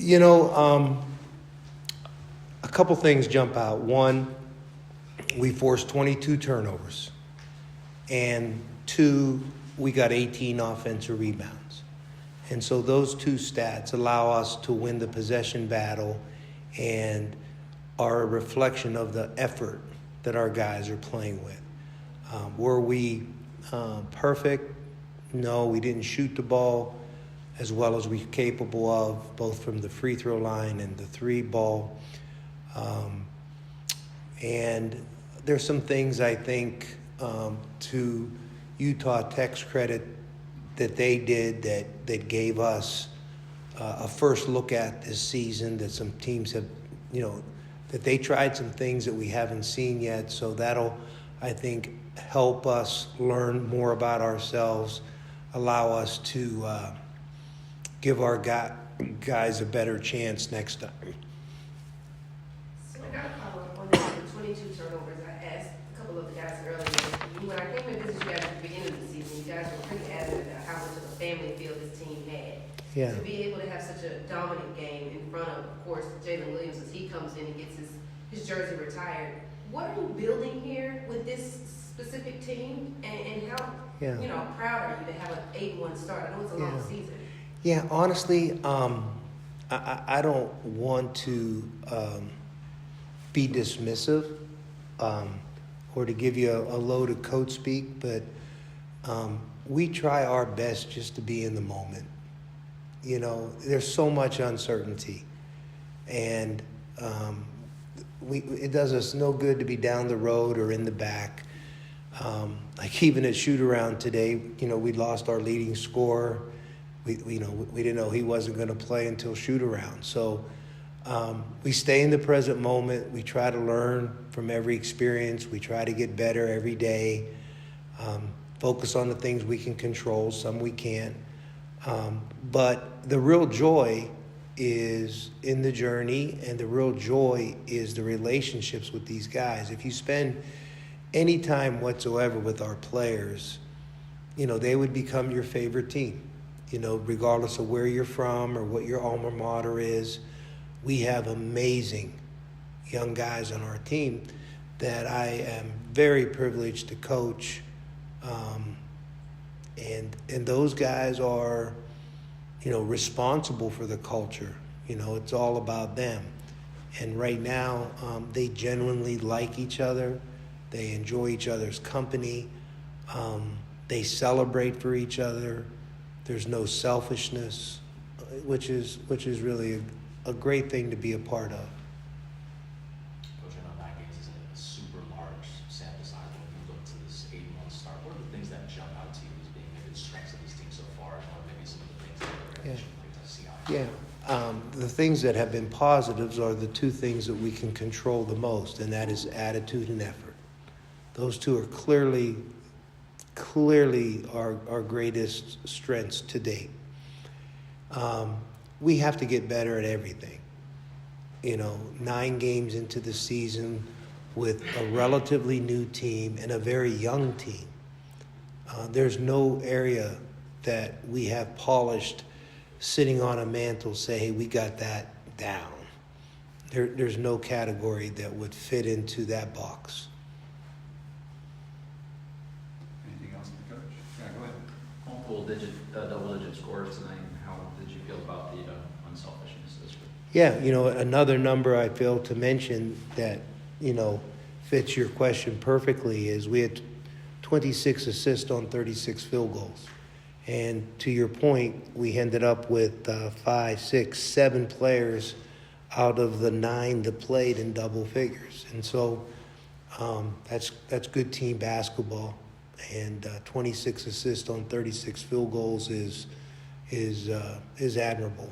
You know, a couple things jump out. One, we forced 22 turnovers. And two, we got 18 offensive rebounds. And so those two stats allow us to win the possession battle and are a reflection of the effort that our guys are playing with. Were we perfect? No, we didn't shoot the ball as well as we're capable of, both from the free throw line and the three ball. And there's some things I think to Utah Tech's credit that they did that gave us a first look at this season, that some teams have, that they tried some things that we haven't seen yet. So that'll, I think, help us learn more about ourselves, allow us to give our guys a better chance next time. So I got a follow-up on the 22 turnovers. I asked a couple of the guys earlier. When I came and visited you guys at the beginning of the season, you guys were pretty adamant about how much of a family feel this team had. Yeah. To be able to have such a dominant game in front of course, Jalen Williams, as he comes in and gets his jersey retired. What are you building here with this specific team, and how proud are you to have an 8-1 start? I know it's a long season. Yeah, honestly, I don't want to be dismissive or to give you a load of coach speak, but we try our best just to be in the moment. There's so much uncertainty, and it does us no good to be down the road or in the back. Like even at shoot-around today, we lost our leading scorer. We didn't know he wasn't going to play until shoot-around. So we stay in the present moment. We try to learn from every experience. We try to get better every day. Focus on the things we can control, some we can't. But the real joy is in the journey, and the real joy is the relationships with these guys. If you spend any time whatsoever with our players, they would become your favorite team. Regardless of where you're from or what your alma mater is. We have amazing young guys on our team that I am very privileged to coach. And those guys are, responsible for the culture. It's all about them. And right now, they genuinely like each other. They enjoy each other's company. They celebrate for each other. There's no selfishness, which is really a great thing to be a part of. Coach, I know 9 games is a super large sample size. When you look to this 8-1 start, what are the things that jump out to you as being maybe the strengths of these teams so far, and what maybe some of the things that you're like to see out? The things that have been positives are the two things that we can control the most, and that is attitude and effort. Those two are clearly our greatest strengths to date. We have to get better at everything. 9 games into the season with a relatively new team and a very young team. There's no area that we have polished, sitting on a mantle, say, hey, we got that down. There's no category that would fit into that box. Double-digit scores tonight. How did you feel about the unselfishness this week? Yeah, another number I failed to mention that, fits your question perfectly is we had 26 assists on 36 field goals. And to your point, we ended up with 5, 6, 7 players out of the 9 that played in double figures. And so that's good team basketball. And 26 assists on 36 field goals is admirable.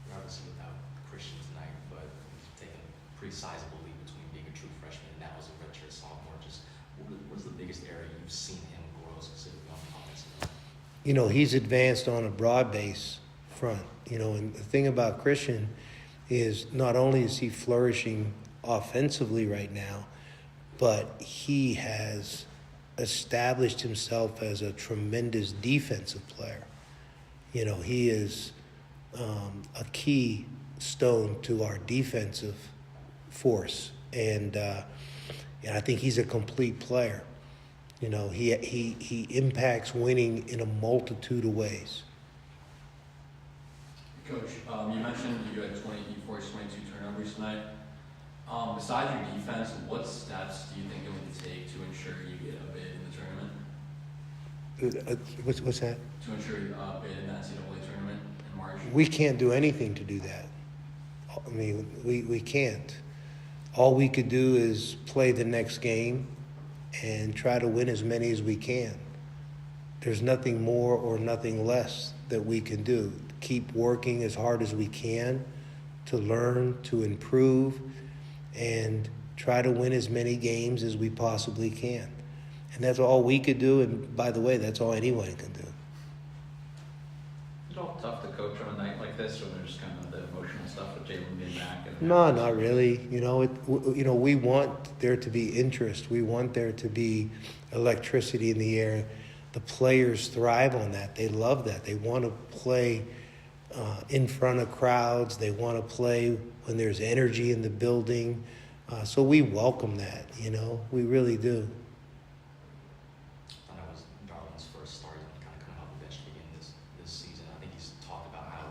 You're obviously without Christian tonight, but you've taken a pretty sizable leap between being a true freshman and now as a redshirt sophomore. Just what is the biggest area you've seen him grow specifically on the offensive line? He's advanced on a broad base front. And the thing about Christian is not only is he flourishing offensively right now, but he has established himself as a tremendous defensive player. He is a key stone to our defensive force, and I think he's a complete player. You know, he impacts winning in a multitude of ways. Coach, you mentioned you had 22 turnovers tonight. Besides your defense, what steps do you think you'll need to take to ensure you get a bid in the tournament? What's that? To ensure you bid in the NCAA tournament in March? We can't do anything to do that. I mean, we can't. All we could do is play the next game and try to win as many as we can. There's nothing more or nothing less that we can do. Keep working as hard as we can to learn, to improve, and try to win as many games as we possibly can. And that's all we could do, and by the way, that's all anyone can do. Is it all tough to coach on a night like this, or there's kind of the emotional stuff with Jalen being back? No, not really. You know, we want there to be interest. We want there to be electricity in the air. The players thrive on that. They love that. They want to play in front of crowds. They want to play when there's energy in the building. So we welcome that, you know. We really do. I know it was Darwin's first start and kind of coming off the bench to begin this season. I think he's talked about how,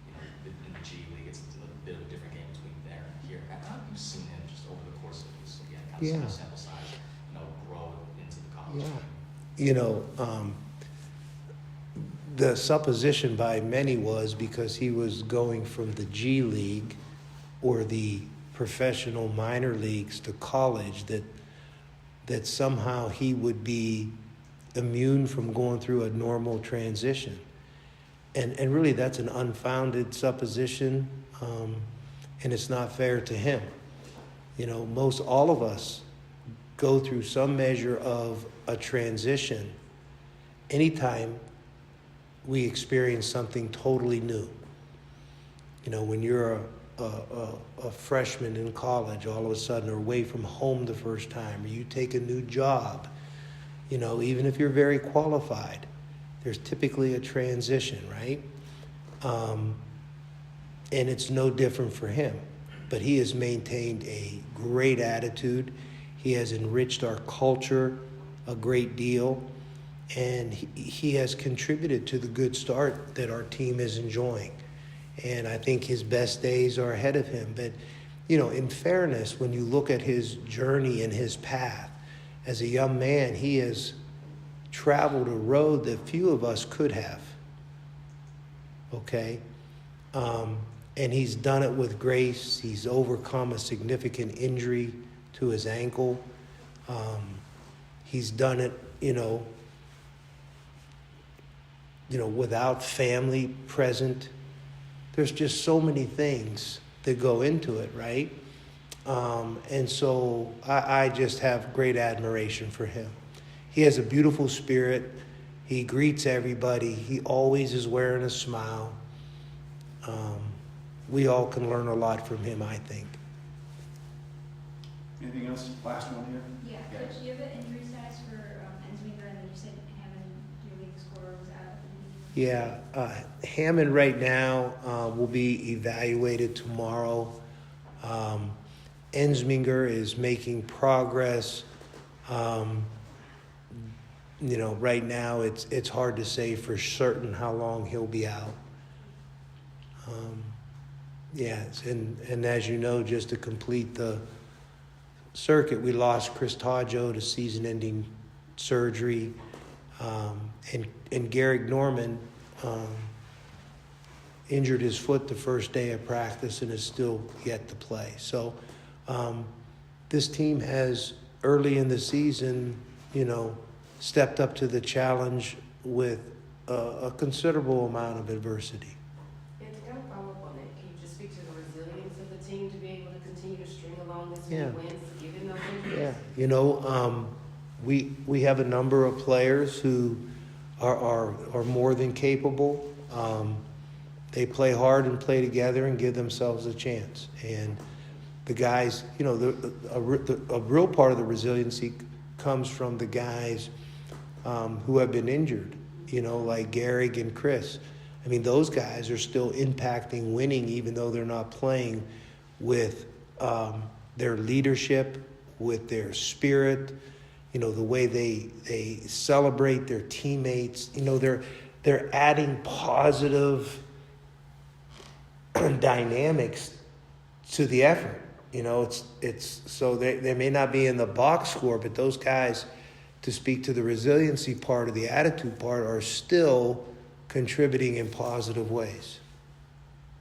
you know, in the G League, it's a bit of a different game between there and here. How have you seen him just over the course of this, again, kind of small sample size, you know, grow into the college game? You know, the supposition by many was because he was going from the G League or the professional minor leagues to college that somehow he would be immune from going through a normal transition. And really that's an unfounded supposition, and it's not fair to him. You know, most all of us go through some measure of a transition anytime we experience something totally new. You know, when you're a freshman in college, all of a sudden, or away from home the first time, or you take a new job, you know, even if you're very qualified, there's typically a transition, right? And it's no different for him. But he has maintained a great attitude. He has enriched our culture a great deal. And he has contributed to the good start that our team is enjoying. And I think his best days are ahead of him. But, you know, in fairness, when you look at his journey and his path, as a young man, he has traveled a road that few of us could have. Okay? And he's done it with grace. He's overcome a significant injury to his ankle. He's done it, you know, without family present. There's just so many things that go into it, right? And so I just have great admiration for him. He has a beautiful spirit. He greets everybody. He always is wearing a smile. We all can learn a lot from him, I think. Anything else? Last one here. Yeah, Coach, do you have an injury status for Ensminger, and then you said Hammond, your leading scorer, was out? Yeah, Hammond right now will be evaluated tomorrow. Ensminger is making progress. You know, right now it's hard to say for certain how long he'll be out. Yes, and as you know, just to complete the circuit, we lost Chris Taggio to season-ending surgery, and Garrick Norman injured his foot the first day of practice and is still yet to play. So this team has, early in the season, you know, stepped up to the challenge with a considerable amount of adversity. And to kind of follow up on that, can you just speak to the resilience of the team to be able to continue to string along this many wins, given those injuries? Yeah, you know, we have a number of players who are more than capable. They play hard and play together and give themselves a chance. And the guys, you know, a real part of the resiliency comes from the guys who have been injured, you know, like Garrick and Chris. I mean, those guys are still impacting winning, even though they're not playing, with their leadership, with their spirit, you know, the way they celebrate their teammates. You know, they're adding positive dynamics to the effort. You know, it's so they may not be in the box score, but those guys, to speak to the resiliency part or the attitude part, are still contributing in positive ways.